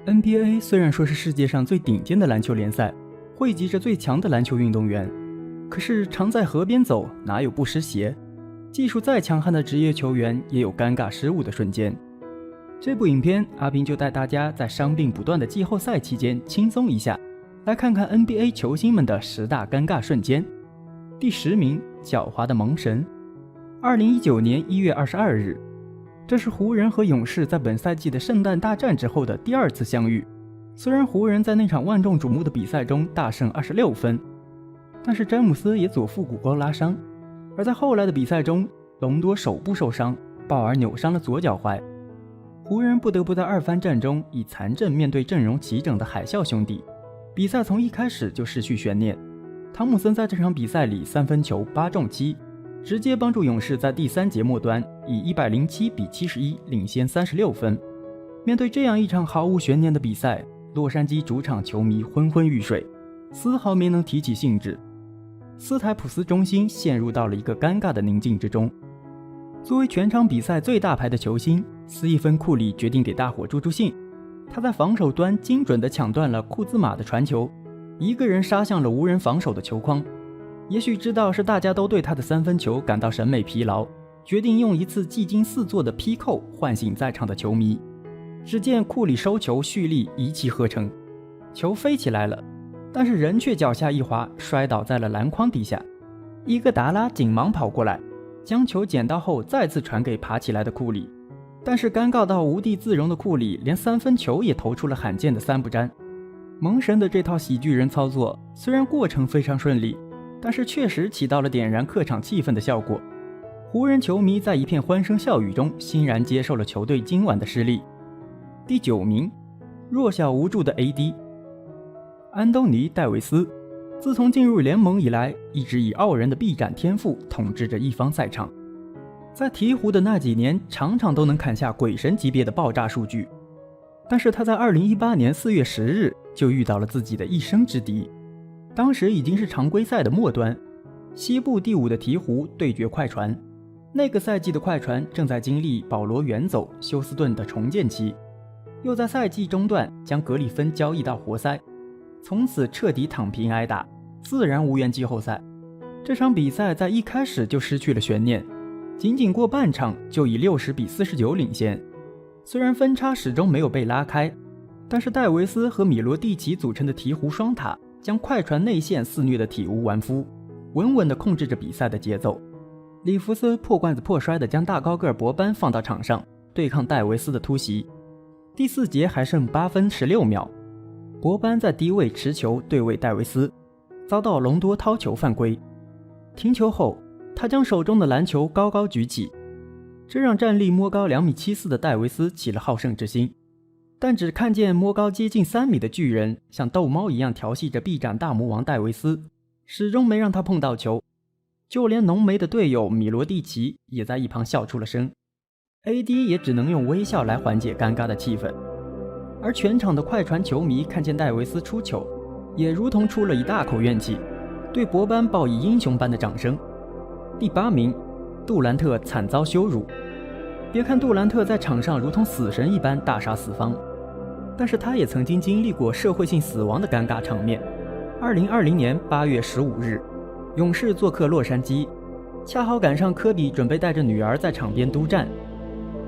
NBA 虽然说是世界上最顶尖的篮球联赛，汇集着最强的篮球运动员，可是常在河边走，哪有不湿鞋？技术再强悍的职业球员也有尴尬失误的瞬间。这部影片，阿斌就带大家在伤病不断的季后赛期间轻松一下，来看看 NBA 球星们的10大尴尬瞬间。第10名，狡猾的蒙神。2019年1月22日，这是湖人和勇士在本赛季的圣诞大战之后的第2次相遇。虽然湖人在那场万众瞩目的比赛中大胜26分，但是詹姆斯也左腹股沟拉伤，而在后来的比赛中，隆多手部受伤，鲍尔扭伤了左脚踝。湖人不得不在2番战中以残阵面对阵容齐整的海啸兄弟，比赛从一开始就失去悬念。汤姆森在这场比赛里3分球8中7，直接帮助勇士在第3节末端以107-71领先36分。面对这样一场毫无悬念的比赛，洛杉矶主场球迷昏昏欲睡，丝毫没能提起兴致。斯台普斯中心陷入到了一个尴尬的宁静之中。作为全场比赛最大牌的球星，斯蒂芬·库里决定给大伙助兴。他在防守端精准地抢断了库兹马的传球，一个人杀向了无人防守的球框。也许知道是大家都对他的3分球感到审美疲劳，决定用一次技惊四座的劈扣唤醒在场的球迷。只见库里收球蓄力，一气呵成，球飞起来了，但是人却脚下一滑，摔倒在了篮筐底下。伊戈达拉紧忙跑过来，将球捡到后再次传给爬起来的库里，但是尴尬到无地自容的库里连3分球也投出了罕见的3不沾。蒙神的这套喜剧人操作虽然过程非常顺利，但是确实起到了点燃客场气氛的效果。湖人球迷在一片欢声笑语中欣然接受了球队今晚的失利。第9名，弱小无助的 AD。 安东尼·戴维斯自从进入联盟以来，一直以傲人的臂展天赋统治着一方赛场。在鹈鹕的那几年，场场都能砍下鬼神级别的爆炸数据。但是他在2018年4月10日就遇到了自己的一生之敌。当时已经是常规赛的末端，西部第5的鹈鹕对决快船。那个赛季的快船正在经历保罗远走、休斯顿的重建期，又在赛季中段将格里芬交易到活塞，从此彻底躺平挨打，自然无缘季后赛。这场比赛在一开始就失去了悬念，仅仅过半场就以60-49领先。虽然分差始终没有被拉开，但是戴维斯和米罗蒂奇组成的鹈鹕双塔将快船内线肆虐的体无完肤，稳稳地控制着比赛的节奏。里弗斯破罐子破摔地将大高个博班放到场上对抗戴维斯的突袭。第4节还剩8分16秒，博班在低位持球对位戴维斯，遭到隆多掏球犯规。停球后，他将手中的篮球高高举起，这让站立摸高2.74米的戴维斯起了好胜之心。但只看见摸高接近3米的巨人像逗猫一样调戏着臂展大魔王戴维斯，始终没让他碰到球。就连浓眉的队友米罗蒂奇也在一旁笑出了声。AD 也只能用微笑来缓解尴尬的气氛。而全场的快船球迷看见戴维斯出糗，也如同出了一大口怨气，对博班报以英雄般的掌声。第8名，杜兰特惨遭羞辱。别看杜兰特在场上如同死神一般大杀四方，但是他也曾经经历过社会性死亡的尴尬场面。2020年8月15日，勇士做客洛杉矶，恰好赶上科比准备带着女儿在场边督战。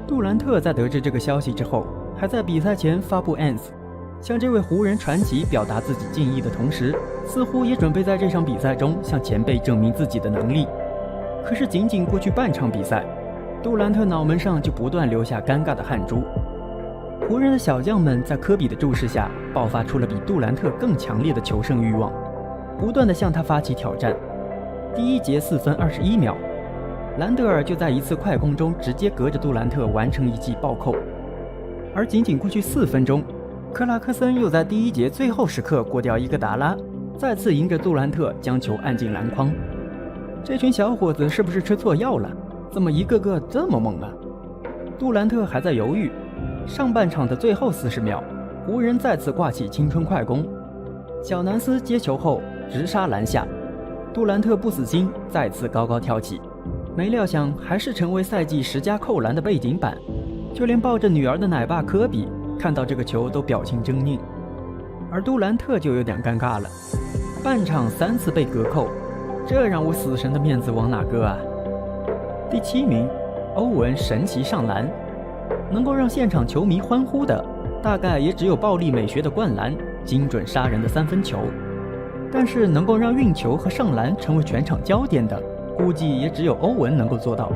杜兰特在得知这个消息之后，还在比赛前发布 ANS， 向这位湖人传奇表达自己敬意的同时，似乎也准备在这场比赛中向前辈证明自己的能力。可是仅仅过去半场比赛，杜兰特脑门上就不断流下尴尬的汗珠。湖人的小将们在科比的注视下，爆发出了比杜兰特更强烈的求胜欲望，不断地向他发起挑战。第1节4分21秒，兰德尔就在一次快攻中直接隔着杜兰特完成一记暴扣。而仅仅过去4分钟，克拉克森又在第1节最后时刻过掉伊戈达拉，再次迎着杜兰特将球按进篮筐。这群小伙子是不是吃错药了？怎么一个个这么猛啊？杜兰特还在犹豫。上半场的最后40秒，湖人再次挂起青春快攻，小南斯接球后直杀篮下，杜兰特不死心，再次高高跳起，没料想还是成为赛季10加扣篮的背景板。就连抱着女儿的奶爸科比看到这个球都表情狰狞。而杜兰特就有点尴尬了，半场3次被隔扣，这让我死神的面子往哪搁啊？第7名，欧文神奇上篮，能够让现场球迷欢呼的，大概也只有暴力美学的灌篮、精准杀人的3分球。但是能够让运球和上篮成为全场焦点的，估计也只有欧文能够做到。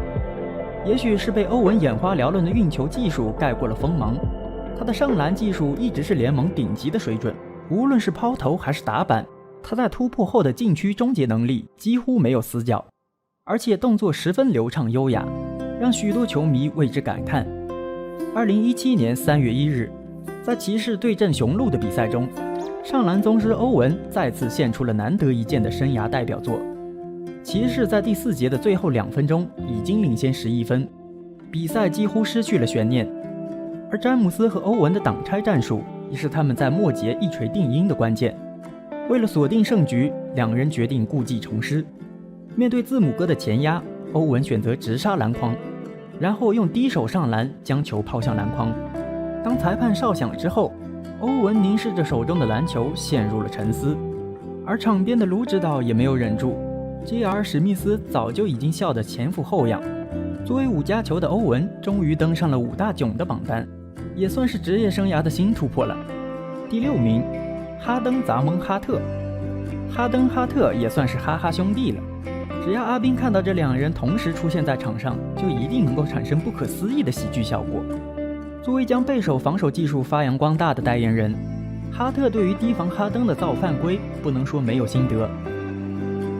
也许是被欧文眼花缭乱的运球技术盖过了锋芒，他的上篮技术一直是联盟顶级的水准，无论是抛投还是打板，他在突破后的禁区终结能力几乎没有死角，而且动作十分流畅优雅，让许多球迷为之感叹。2017年3月1日，在骑士对阵雄鹿的比赛中，上篮宗师欧文再次献出了难得一见的生涯代表作。骑士在第4节的最后2分钟已经领先11分，比赛几乎失去了悬念。而詹姆斯和欧文的挡拆战术也是他们在末节一锤定音的关键。为了锁定胜局，两人决定故技重施。面对字母哥的前压，欧文选择直杀篮筐，然后用低手上篮将球抛向篮筐。当裁判哨响之后，欧文凝视着手中的篮球，陷入了沉思。而场边的卢指导也没有忍住， J.R. 史密斯早就已经笑得前俯后仰。作为5加球的欧文，终于登上了5大囧的榜单，也算是职业生涯的新突破了。第6名，哈登砸蒙哈特。哈登哈特也算是哈哈兄弟了，只要阿宾看到这2人同时出现在场上，就一定能够产生不可思议的喜剧效果。作为将背手防守技术发扬光大的代言人，哈特对于提防哈登的造犯规不能说没有心得。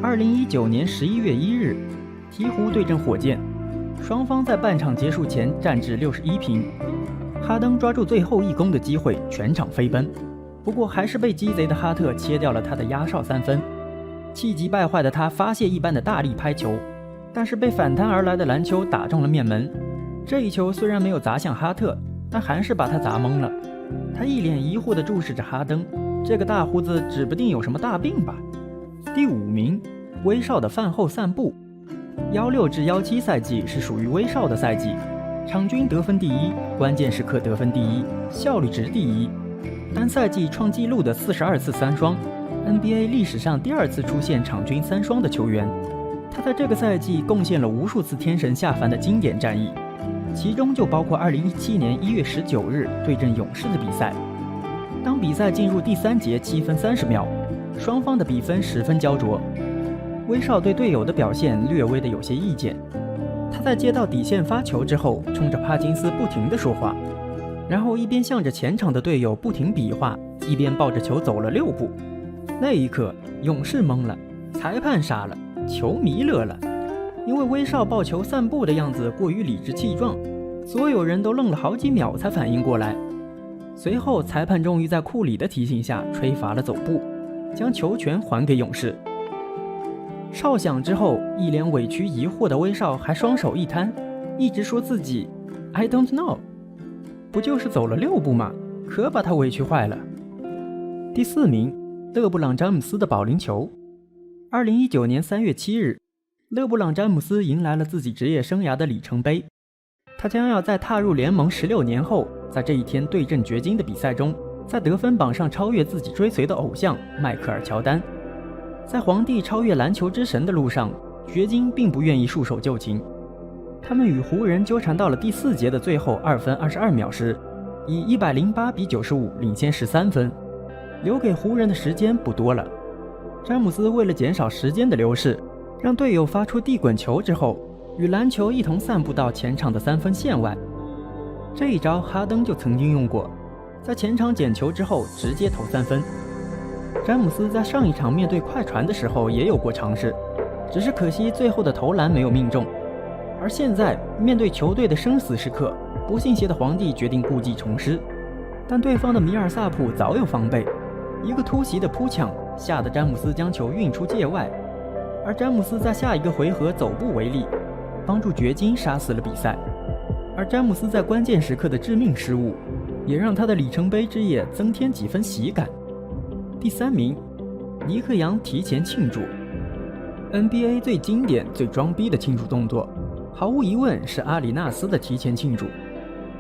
2019年11月1日，鹈鹕对阵火箭，双方在半场结束前战至61平。哈登抓住最后一攻的机会，全场飞奔，不过还是被鸡贼的哈特切掉了他的压哨3分。气急败坏的他发泄一般的大力拍球，但是被反弹而来的篮球打中了面门。这一球虽然没有砸向哈特，但还是把他砸懵了。他一脸疑惑地注视着哈登，这个大胡子指不定有什么大病吧。第5名，威少的饭后散步。16至17赛季是属于威少的赛季，场均得分第1，关键时刻得分第1，效率值第1，单赛季创纪录的42次3双， NBA 历史上第2次出现场均3双的球员。他在这个赛季贡献了无数次天神下凡的经典战役，其中就包括2017年1月19日对阵勇士的比赛。当比赛进入第3节7分30秒，双方的比分十分焦灼，威少对队友的表现略微的有些意见。他在接到底线发球之后，冲着帕金斯不停地说话，然后一边向着前场的队友不停比划，一边抱着球走了6步。那一刻，勇士懵了，裁判傻了，球迷乐了，因为威少抱球散步的样子过于理直气壮，所有人都愣了好几秒才反应过来。随后，裁判终于在库里的提醒下吹罚了走步，将球权还给勇士。哨响之后，一脸委屈疑惑的威少还双手一摊，一直说自己 I don't know， 不就是走了6步吗？可把他委屈坏了。第4名，勒布朗詹姆斯的保龄球。2019年3月7日，勒布朗詹姆斯迎来了自己职业生涯的里程碑，他将要在踏入联盟16年后，在这一天对阵掘金的比赛中，在得分榜上超越自己追随的偶像迈克尔·乔丹。在皇帝超越篮球之神的路上，掘金并不愿意束手就擒，他们与湖人纠缠到了第4节的最后2分22秒时，以108比95领先13分，留给湖人的时间不多了。詹姆斯为了减少时间的流逝，让队友发出地滚球之后，与篮球一同散步到前场的3分线外。这一招哈登就曾经用过，在前场捡球之后直接投3分。詹姆斯在上一场面对快船的时候也有过尝试，只是可惜最后的投篮没有命中。而现在面对球队的生死时刻，不信邪的皇帝决定故技重施，但对方的米尔萨普早有防备，一个突袭的扑抢吓得詹姆斯将球运出界外，而詹姆斯在下一个回合走步为例，帮助掘金杀死了比赛。而詹姆斯在关键时刻的致命失误，也让他的里程碑之夜增添几分喜感。第3名，尼克杨提前庆祝。 NBA 最经典最装逼的庆祝动作，毫无疑问是阿里纳斯的提前庆祝。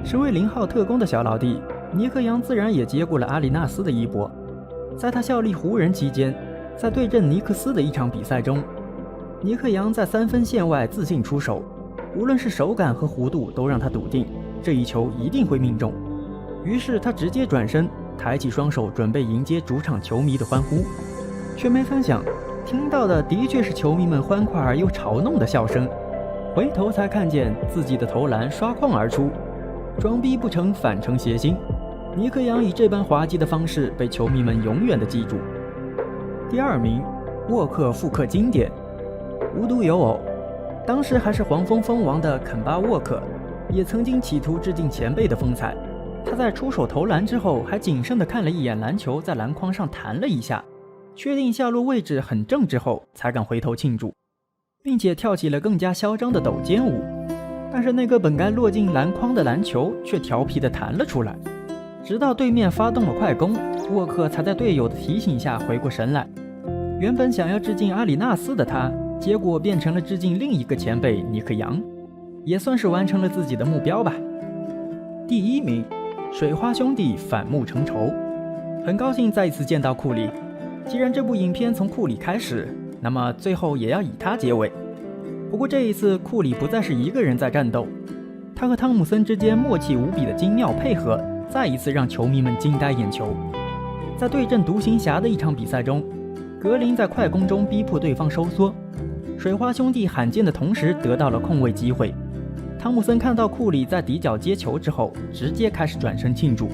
身为0号特工的小老弟，尼克杨自然也接过了阿里纳斯的衣钵。在他效力湖人期间，在对阵尼克斯的一场比赛中，尼克杨在3分线外自信出手，无论是手感和弧度都让他笃定这一球一定会命中。于是他直接转身，抬起双手准备迎接主场球迷的欢呼，却没曾想听到的的确是球迷们欢快而又嘲弄的笑声。回头才看见自己的投篮刷框而出，装逼不成反成邪心。尼克杨以这般滑稽的方式被球迷们永远的记住。第2名，沃克复刻经典。无独有偶，当时还是黄蜂蜂王的肯巴·沃克也曾经企图致敬前辈的风采。他在出手投篮之后，还谨慎地看了一眼篮球在篮筐上弹了一下，确定下落位置很正之后，才敢回头庆祝，并且跳起了更加嚣张的抖肩舞。但是那个本该落进篮筐的篮球却调皮地弹了出来。直到对面发动了快攻，沃克才在队友的提醒下回过神来。原本想要致敬阿里纳斯的他，结果变成了致敬另一个前辈尼克杨，也算是完成了自己的目标吧。第1名，水花兄弟反目成仇。很高兴再一次见到库里，既然这部影片从库里开始，那么最后也要以他结尾。不过这一次库里不再是一个人在战斗，他和汤姆森之间默契无比的精妙配合，再一次让球迷们惊呆眼球。在对阵独行侠的一场比赛中，格林在快攻中逼迫对方收缩，水花兄弟罕见的同时得到了空位机会。汤姆森看到库里在底角接球之后，直接开始转身庆祝。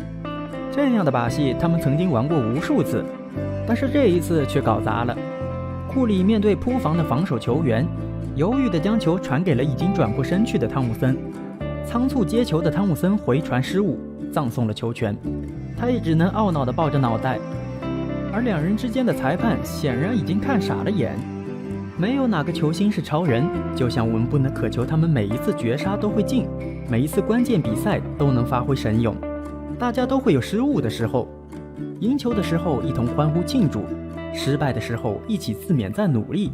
这样的把戏他们曾经玩过无数次，但是这一次却搞砸了。库里面对扑防的防守球员，犹豫地将球传给了已经转过身去的汤姆森。仓促接球的汤姆森回传失误，葬送了球权，他也只能懊恼地抱着脑袋。而两人之间的裁判显然已经看傻了眼，没有哪个球星是超人，就像我们不能渴求他们每一次绝杀都会进，每一次关键比赛都能发挥神勇。大家都会有失误的时候，赢球的时候一同欢呼庆祝，失败的时候一起自勉再努力，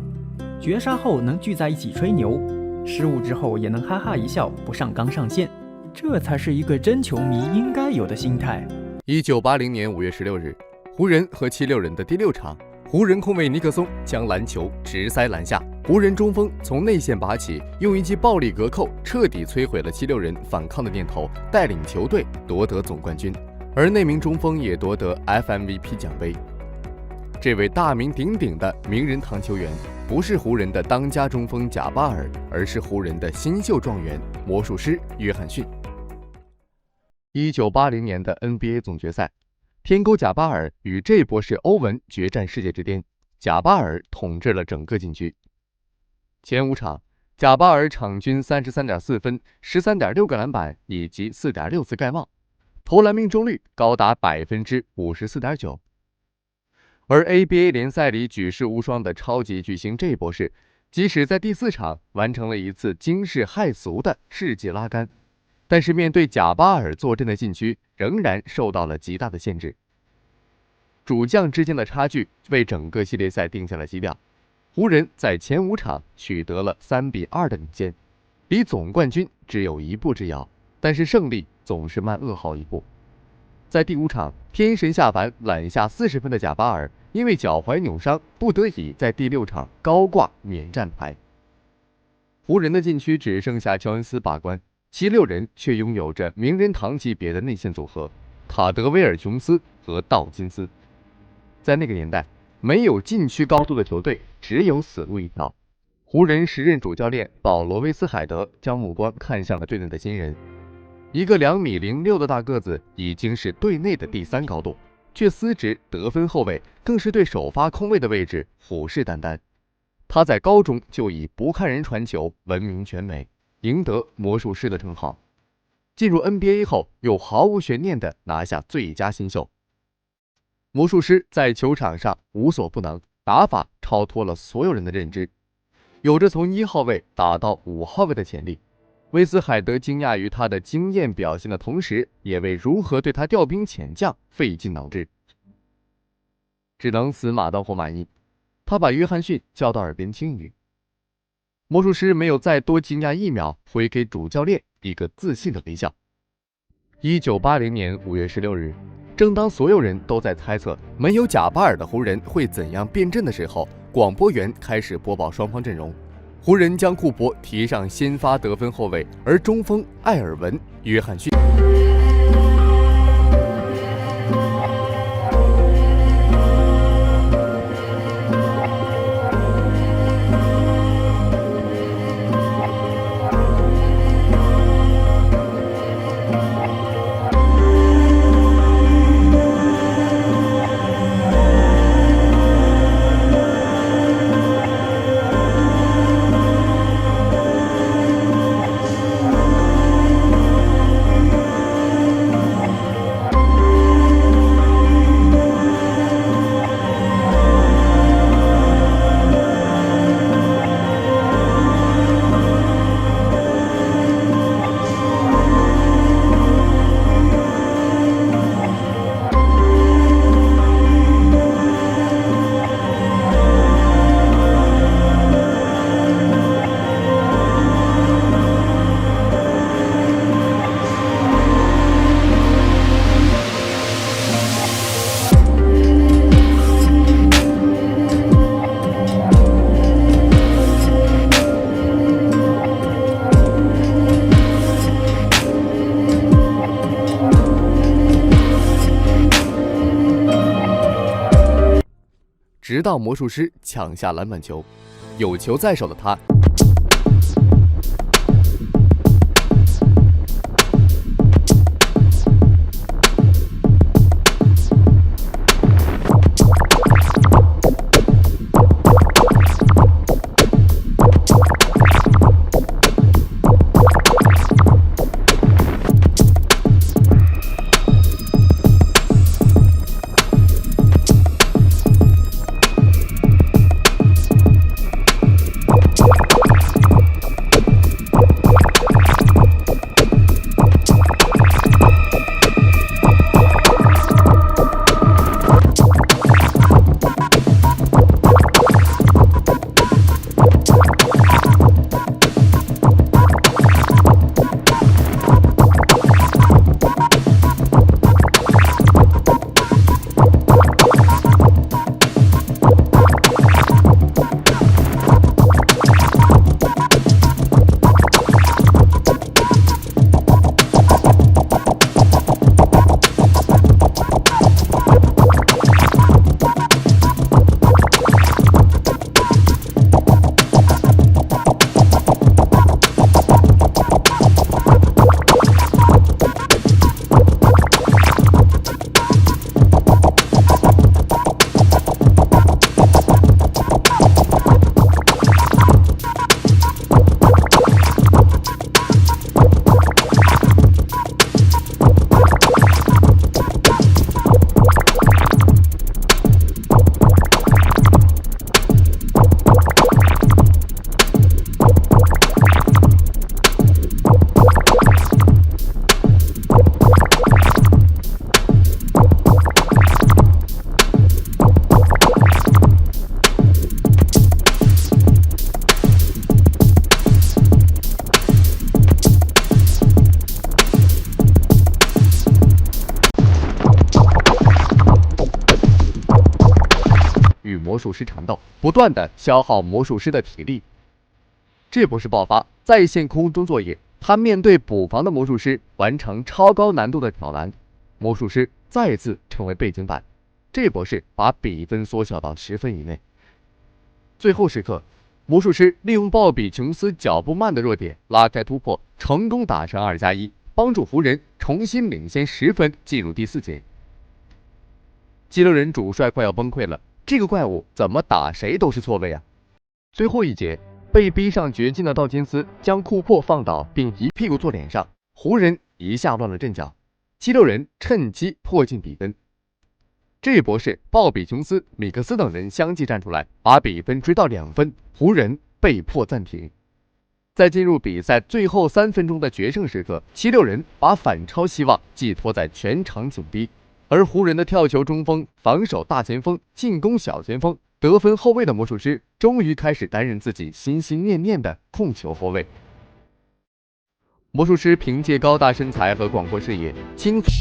绝杀后能聚在一起吹牛，失误之后也能哈哈一笑，不上纲上线，这才是一个真球迷应该有的心态。1980年5月16日，湖人和76人的第6场，湖人控卫尼克松将篮球直塞篮下，湖人中锋从内线拔起，用一记暴力隔扣彻底摧毁了76人反抗的念头，带领球队夺得总冠军，而那名中锋也夺得 FMVP 奖杯。这位大名鼎鼎的名人堂球员，不是湖人的当家中锋贾巴尔，而是湖人的新秀状元魔术师约翰逊。1980年的 NBA 总决赛，天勾贾巴尔与这波士欧文决战世界之巅，贾巴尔统治了整个禁区。前5场，贾巴尔场均 33.4 分、13.6 个篮板以及 4.6 次盖帽，投篮命中率高达 54.9%。而 ABA 联赛里举世无双的超级巨星这波士，即使在第4场完成了一次惊世骇俗的世纪拉杆，但是面对贾巴尔坐镇的禁区，仍然受到了极大的限制。主将之间的差距为整个系列赛定下了基调。湖人在前5场取得了3-2的领先，离总冠军只有1步之遥，但是胜利总是慢噩耗一步。在第5场，天神下凡揽下40分的贾巴尔，因为脚踝扭伤，不得已在第6场高挂免战牌。湖人的禁区只剩下乔恩斯把关，76人却拥有着名人堂级别的内线组合卡德威尔·琼斯和道金斯。在那个年代，没有禁区高度的球队只有死路一条。湖人时任主教练保罗·威斯海德将目光看向了队内的新人，一个2.06米的大个子已经是队内的第3高度，却司职得分后卫，更是对首发空位的位置虎视眈眈。他在高中就以不看人传球闻名全美，赢得魔术师的称号。进入 NBA 后，又毫无悬念地拿下最佳新秀。魔术师在球场上无所不能，打法超脱了所有人的认知，有着从1号位打到5号位的潜力。威斯海德惊讶于他的惊艳表现的同时，也为如何对他调兵遣将费尽脑汁，只能死马当活马医。他把约翰逊叫到耳边轻语，魔术师没有再多惊讶1秒，回给主教练一个自信的微笑。1980年5月16日，正当所有人都在猜测没有贾巴尔的湖人会怎样变阵的时候，广播员开始播报双方阵容。湖人将库珀提上先发得分后卫，而中锋艾尔文·约翰逊。直到魔术师抢下篮板球，有球在手的他与魔术师缠斗，不断的消耗魔术师的体力。这波是爆发，在线空中作业，他面对补防的魔术师，完成超高难度的挑篮，魔术师再次成为背景板。这波是把比分缩小到10分以内。最后时刻，魔术师利用鲍比琼斯脚步慢的弱点拉开突破，成功打成2+1，帮助湖人重新领先10分，进入第4节。激流人主帅快要崩溃了，这个怪物怎么打谁都是错位啊！最后一节，被逼上绝境的道金斯将库珀放倒，并一屁股坐脸上，湖人一下乱了阵脚，激流人趁机迫近比分。这波是鲍比琼斯、米克斯等人相继站出来，把比分追到2分，湖人被迫暂停。在进入比赛最后3分钟的决胜时刻，七六人把反超希望寄托在全场紧逼，而湖人的跳球中锋、防守大前锋、进攻小前锋、得分后卫的魔术师，终于开始担任自己心心念念的控球后卫。魔术师凭借高大身材和广阔视野，轻松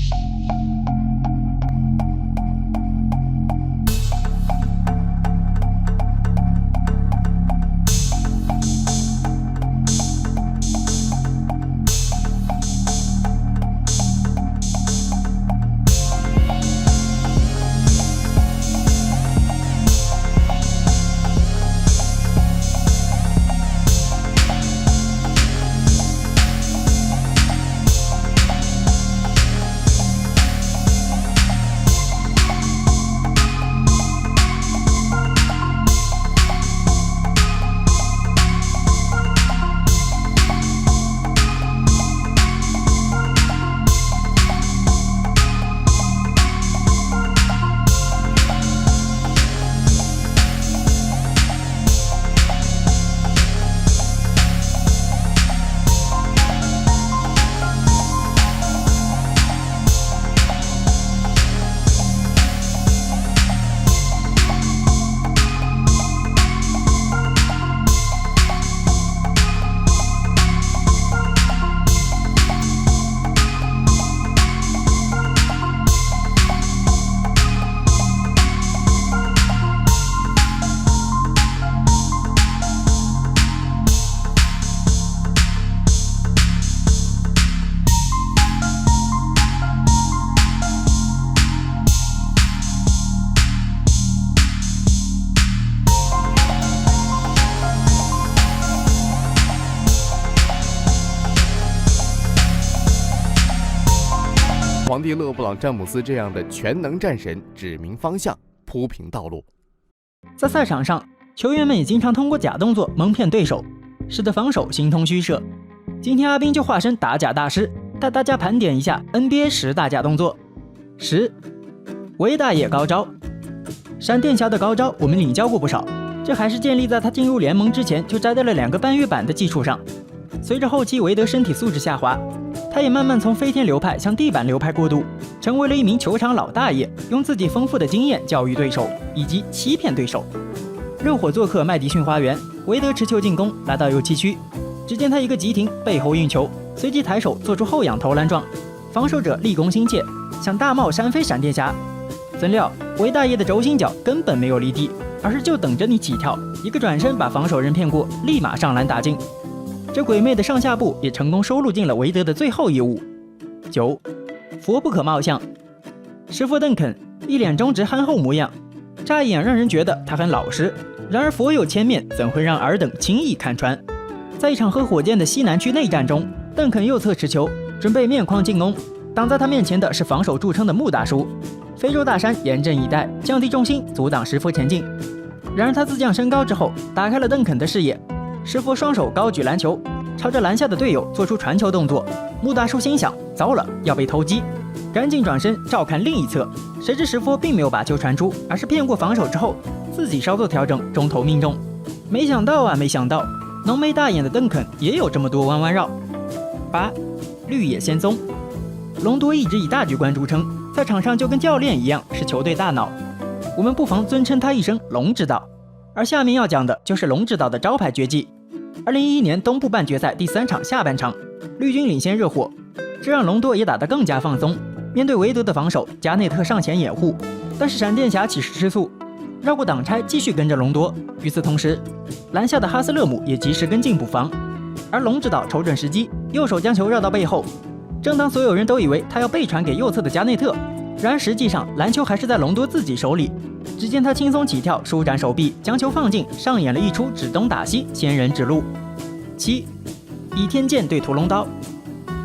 皇帝勒布朗·詹姆斯这样的全能战神指明方向，铺平道路。在赛场上，球员们也经常通过假动作蒙骗对手，使得防守形同虚设。今天阿斌就化身打假大师，带大家盘点一下 NBA 10大假动作。10. 维大爷高招。闪电侠的高招我们领教过不少，这还是建立在他进入联盟之前就摘掉了2个半月板的基础上。随着后期韦德身体素质下滑，他也慢慢从飞天流派向地板流派过渡，成为了一名球场老大爷，用自己丰富的经验教育对手以及欺骗对手。热火做客麦迪逊花园，韦德持球进攻，来到右七区，只见他一个急停，背后运球，随即抬手做出后仰投篮状，防守者立功心切，想大帽扇飞闪电侠。怎料韦大爷的轴心脚根本没有离地，而是就等着你起跳，一个转身把防守人骗过，立马上篮打进。这鬼魅的上下步也成功收录进了韦德的最后一舞。9. 佛不可貌相。师傅邓肯一脸忠直憨厚模样，乍一眼让人觉得他很老实，然而佛有千面，怎会让尔等轻易看穿？在一场和火箭的西南区内战中，邓肯右侧持球，准备面框进攻，挡在他面前的是防守著称的穆大叔。非洲大山严阵以待，降低重心，阻挡师傅前进。然而他自降身高之后，打开了邓肯的视野。师傅双手高举篮球，朝着篮下的队友做出传球动作。穆大叔心想，糟了，要被偷鸡，赶紧转身照看另一侧。谁知石佛并没有把球传出，而是骗过防守之后，自己稍作调整，中投命中。没想到啊，没想到，浓眉大眼的邓肯也有这么多弯弯绕。8. 绿野仙踪。隆多一直以大局观著称，在场上就跟教练一样，是球队大脑。我们不妨尊称他一声龙指导。而下面要讲的就是龙指导的招牌绝技。2011年东部半决赛第3场下半场，绿军领先热火，这让隆多也打得更加放松。面对韦德的防守，加内特上前掩护，但是闪电侠起势吃醋，绕过挡拆继续跟着隆多。与此同时，篮下的哈斯勒姆也及时跟进补防，而龙指导瞅准时机，右手将球绕到背后。正当所有人都以为他要背传给右侧的加内特，然而实际上篮球还是在隆多自己手里。只见他轻松起跳，舒展手臂，将球放进，上演了一出指东打西，仙人指路。7. 倚天剑对屠龙刀。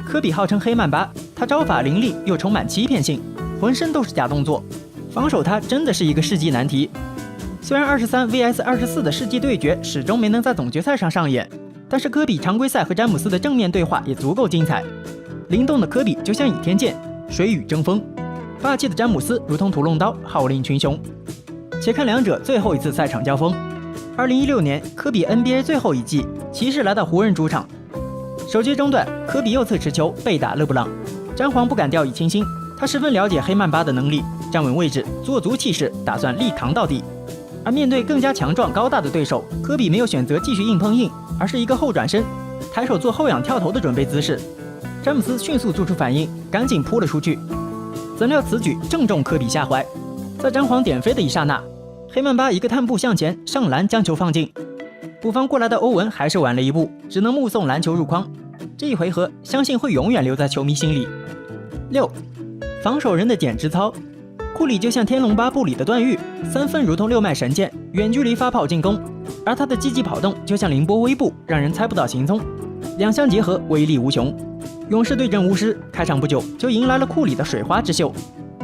科比号称黑曼巴，他招法凌厉又充满欺骗性，浑身都是假动作，防守他真的是一个世纪难题。虽然23 vs 24的世纪对决始终没能在总决赛上上演，但是科比常规赛和詹姆斯的正面对话也足够精彩。灵动的科比就像倚天剑，水雨争锋；霸气的詹姆斯如同屠龙刀，号令群雄。且看两者最后一次赛场交锋。2016年，科比 NBA 最后一季，骑士来到湖人主场，首节中段，科比右侧持球被打勒布朗，詹皇不敢掉以轻心，他十分了解黑曼巴的能力，站稳位置，做足气势，打算力扛到底。而面对更加强壮高大的对手，科比没有选择继续硬碰硬，而是一个后转身，抬手做后仰跳投的准备姿势。詹姆斯迅速做出反应，赶紧扑了出去。怎料此举正中科比下怀，在詹皇点飞的一刹那，黑曼巴一个探步向前上篮将球放进。补防过来的欧文还是晚了一步，只能目送篮球入筐。这一回合相信会永远留在球迷心里。6. 防守人的减脂操。库里就像天龙八部里的段誉，3分如同6脉神剑，远距离发炮进攻，而他的积极跑动就像凌波微步，让人猜不到行踪。两相结合，威力无穷。勇士对阵巫师，开场不久就迎来了库里的水花之秀。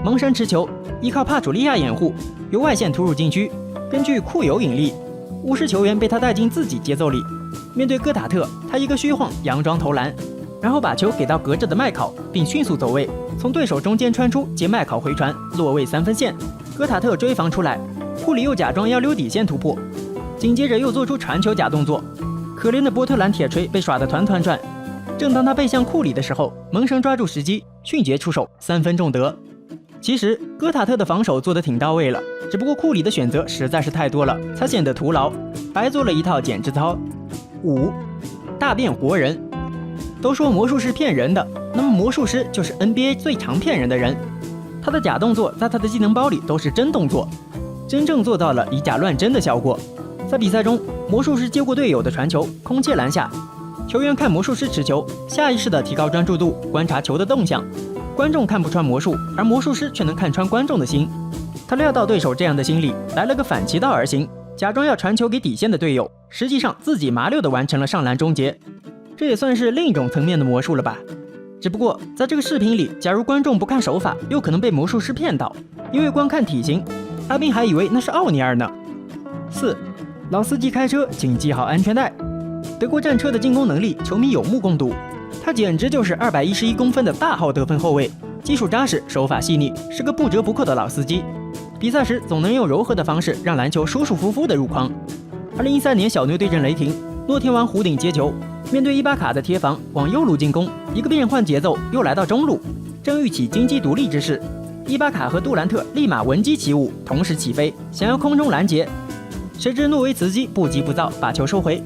蒙神持球，依靠帕楚利亚掩护，由外线突入禁区，根据库有引力，巫师球员被他带进自己节奏里。面对戈塔特，他一个虚晃，佯装投篮，然后把球给到隔着的麦考，并迅速走位，从对手中间穿出，接麦考回传，落位3分线。戈塔特追防出来，库里又假装要溜底线突破，紧接着又做出传球假动作。可怜的波特兰铁锤被耍得团团转。正当他背向库里的时候，蒙神抓住时机，迅捷出手，3分中得。其实戈塔特的防守做得挺到位了，只不过库里的选择实在是太多了，才显得徒劳，白做了一套减脂操。5. 大变活人。都说魔术师骗人的，那么魔术师就是 NBA 最常骗人的人。他的假动作在他的技能包里都是真动作，真正做到了以假乱真的效果。在比赛中，魔术师接过队友的传球，空切篮下，球员看魔术师持球，下意识地提高专注度，观察球的动向。观众看不穿魔术，而魔术师却能看穿观众的心。他料到对手这样的心理，来了个反其道而行，假装要传球给底线的队友，实际上自己麻溜地完成了上篮终结。这也算是另一种层面的魔术了吧。只不过在这个视频里，假如观众不看手法，又可能被魔术师骗到，因为光看体型，阿宾还以为那是奥尼尔呢。4. 老司机开车请系好安全带。德国战车的进攻能力，球迷有目共睹，他简直就是211公分的大号得分后卫，技术扎实，手法细腻，是个不折不扣的老司机。比赛时总能用柔和的方式让篮球舒舒服服地入筐。2013年小牛对阵雷霆，诺天王弧顶接球，面对伊巴卡的贴防，往右路进攻，一个变换节奏，又来到中路，正欲起金鸡独立之势，伊巴卡和杜兰特立马闻鸡起舞，同时起飞，想要空中拦截，谁知诺维茨基不急不躁，把球收回。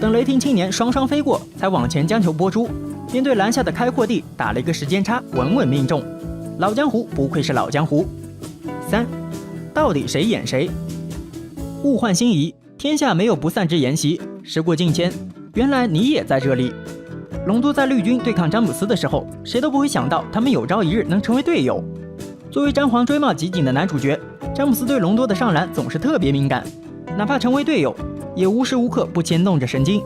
等雷霆青年双双飞过，才往前将球拨出，面对篮下的开阔地，打了一个时间差，稳稳命中。老江湖不愧是老江湖。3. 到底谁演谁？物换星移，天下没有不散之筵席。时过境迁，原来你也在这里。隆多在绿军对抗詹姆斯的时候，谁都不会想到他们有朝一日能成为队友。作为詹皇追帽集锦的男主角，詹姆斯对隆多的上篮总是特别敏感，哪怕成为队友，也无时无刻不牵动着神经。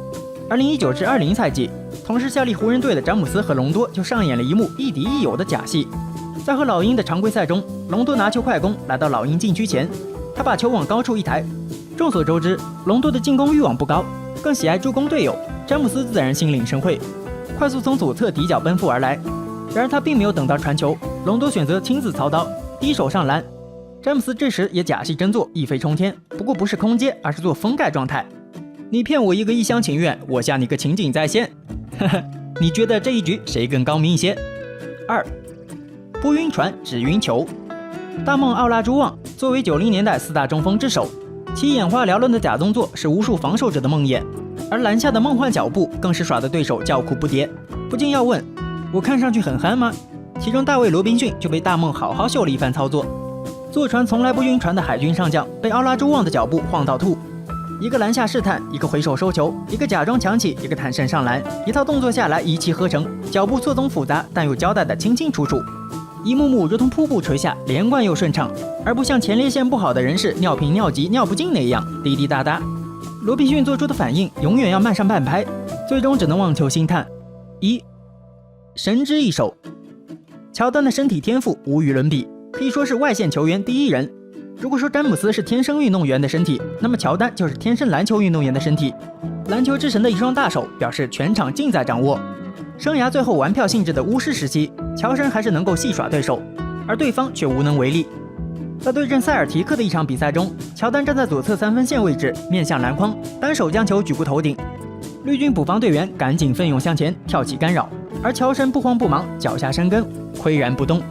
2019至20赛季，同时效力湖人队的詹姆斯和隆多就上演了一幕亦敌亦友的假戏。在和老鹰的常规赛中，隆多拿球快攻来到老鹰禁区前，他把球往高处一抬。众所周知，隆多的进攻欲望不高，更喜爱助攻队友，詹姆斯自然心领神会，快速从左侧底角奔赴而来。然而他并没有等到传球，隆多选择亲自操刀，低手上篮。詹姆斯这时也假戏真做，一飞冲天，不过不是空接，而是做封盖状态。你骗我一个一厢情愿，我吓你个情景再现。呵呵，你觉得这一局谁更高明一些？2. 不晕船只晕球。大梦奥拉朱旺作为90年代4大中锋之首，其眼花缭乱的假动作是无数防守者的梦魇，而篮下的梦幻脚步更是耍得对手叫苦不迭。不禁要问，我看上去很憨吗？其中大卫罗宾逊就被大梦好好秀了一番操作。坐船从来不晕船的海军上将被奥拉朱旺的脚步晃到吐，一个篮下试探，一个回手收球，一个假装抢起，一个坦身上篮，一套动作下来一气呵成，脚步错综复杂，但又交代得清清楚楚，一幕幕如同瀑布垂下，连贯又顺畅，而不像前列腺不好的人士尿频尿急尿不尽那样滴滴答答。罗宾逊做出的反应永远要慢上半拍，最终只能望球兴叹。1. 神之一手。乔丹的身体天赋无与伦比，可以说是外线球员第一人。如果说詹姆斯是天生运动员的身体，那么乔丹就是天生篮球运动员的身体。篮球之神的一双大手表示全场尽在掌握。生涯最后玩票性质的巫师时期，乔神还是能够戏耍对手，而对方却无能为力。在对阵塞尔提克的一场比赛中，乔丹站在左侧3分线位置，面向篮筐，单手将球举过头顶。绿军补防队员赶紧奋勇向前跳起干扰，而乔神不慌不忙，脚下生根，岿然不动。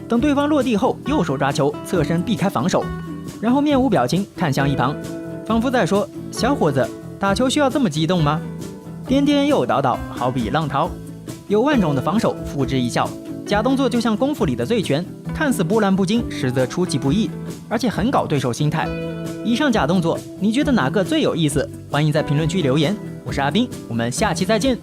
等对方落地后，右手抓球，侧身避开防守，然后面无表情看向一旁，仿佛在说：“小伙子，打球需要这么激动吗？”颠颠又倒倒，好比浪淘。有万种的防守，付之一笑。假动作就像功夫里的醉拳，看似波澜不惊，实则出其不意，而且很搞对手心态。以上假动作，你觉得哪个最有意思？欢迎在评论区留言。我是阿斌，我们下期再见。